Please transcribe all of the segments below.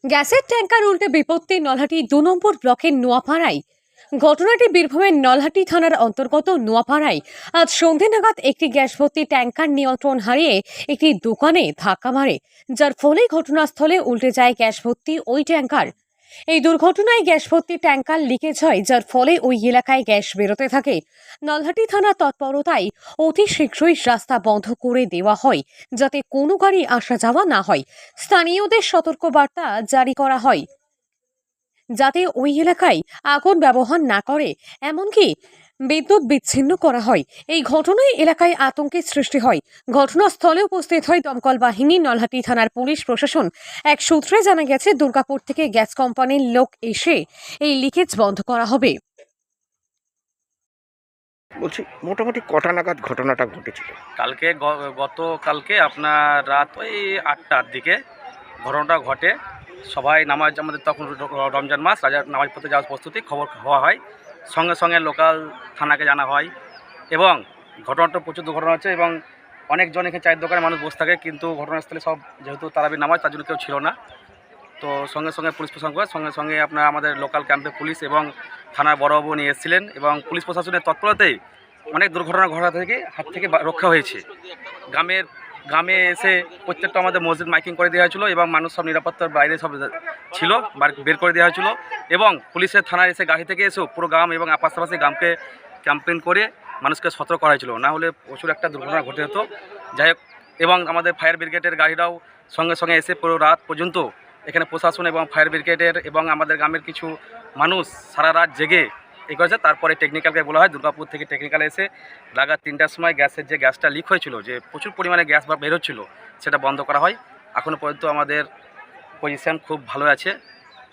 গ্যাসের ট্যাঙ্কার উল্টে বিপত্তি নলহাটি ২ নম্বর ব্লকের নোয়াপাড়ায়। ঘটনাটি বীরভূমের নলহাটি থানার অন্তর্গত নোয়াপাড়ায় আজ সন্ধে নাগাদ একটি গ্যাস ভর্তি ট্যাঙ্কার নিয়ন্ত্রণ হারিয়ে একটি দোকানে ধাক্কা মারে, যার ফলে ঘটনাস্থলে উল্টে যায় গ্যাস ভর্তি ওই ট্যাঙ্কার। এই দুর্ঘটনায় গ্যাস ভর্তি ট্যাঙ্কার লিকেজ হয়, যার ফলে ওই এলাকায় গ্যাস বেরোতে থাকে। নলহাটি থানা তৎপরতায় অতি শীঘ্রই রাস্তা বন্ধ করে দেওয়া হয়, যাতে কোনো গাড়ি আসা যাওয়া না হয়। স্থানীয়দের সতর্কবার্তা জারি করা হয় যাতে ওই এলাকায় আগুন ব্যবহার না করে, এমনকি বিদ্যুৎ বিচ্ছিন্ন করা হয়। এই ঘটনায় এলাকায় আতঙ্কের সৃষ্টি হয়। ঘটনাস্থলে উপস্থিত হয় দমকল বাহিনী, নলহাটি থানার পুলিশ প্রশাসন। এক সূত্রে জানা গেছে, দুর্গাপুর থেকে গ্যাস কোম্পানির লোক এসে এই লিকেজ বন্ধ করা হবে। বলছি মোটামুটি কটা নাগাদ ঘটনাটা ঘটেছিল? গতকালকে আপনার রাত ওই ৮টার দিকে ঘটনাটা ঘটে। সবাই নামাজ, আমাদের তখন রমজান মাস, রাজার নামাজ পড়তে যাওয়ার প্রস্তুতি খবর হওয়া হয়। সঙ্গে সঙ্গে লোকাল থানাকে জানা হয় এবং ঘটনাটা প্রচুর দুর্ঘটনা হচ্ছে এবং অনেকজন এখানে চায়ের দোকানে মানুষ বসে থাকে, কিন্তু ঘটনাস্থলে সব যেহেতু তারাবির নামাজ, তার জন্য কেউ ছিল না। তো সঙ্গে সঙ্গে পুলিশ প্রশাসন সঙ্গে সঙ্গে আপনার আমাদের লোকাল ক্যাম্পে পুলিশ এবং থানার বড়বাবু নিয়ে এসেছিলেন এবং পুলিশ প্রশাসনের তৎপরতাতেই অনেক দুর্ঘটনা ঘটা থেকে হাত থেকে রক্ষা হয়েছে। গ্রামে এসে প্রত্যেকটা আমাদের মসজিদ মাইকিং করে দেওয়া হয়েছিল এবং মানুষ সব নিরাপত্তার বাইরে সব ছিল, বের করে দেওয়া হয়েছিল এবং পুলিশের থানায় এসে গাড়ি থেকে এসেও পুরো গ্রাম এবং পাশাপাশি গ্রামকে ক্যাম্পেইন করে মানুষকে সতর্ক করা হয়েছিল, না হলে প্রচুর একটা দুর্ঘটনা ঘটে হতো। যাই হোক, এবং আমাদের ফায়ার ব্রিগেডের গাড়িরাও সঙ্গে সঙ্গে এসে পুরো রাত পর্যন্ত এখানে প্রশাসন এবং ফায়ার ব্রিগেডের এবং আমাদের গ্রামের কিছু মানুষ সারা রাত জেগে এই করেছে। তারপরে টেকনিক্যালকে বলা হয়, দুর্গাপুর থেকে টেকনিক্যাল এসে রাত ৩টার সময় গ্যাসের যে গ্যাসটা লিক হয়েছিল, যে প্রচুর পরিমাণে গ্যাস বেরোচ্ছিল, সেটা বন্ধ করা হয়। এখনও পর্যন্ত আমাদের পজিশান খুব ভালো আছে,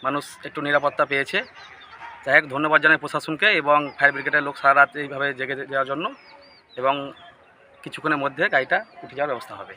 মানুষ একটু নিরাপত্তা পেয়েছে। যাই হোক, ধন্যবাদ জানাই প্রশাসনকে এবং ফায়ার ব্রিগেডের লোক সারা রাত এইভাবে জেগে দেওয়ার জন্য, এবং কিছুক্ষণের মধ্যে গাড়িটা উঠে যাওয়ার ব্যবস্থা হবে।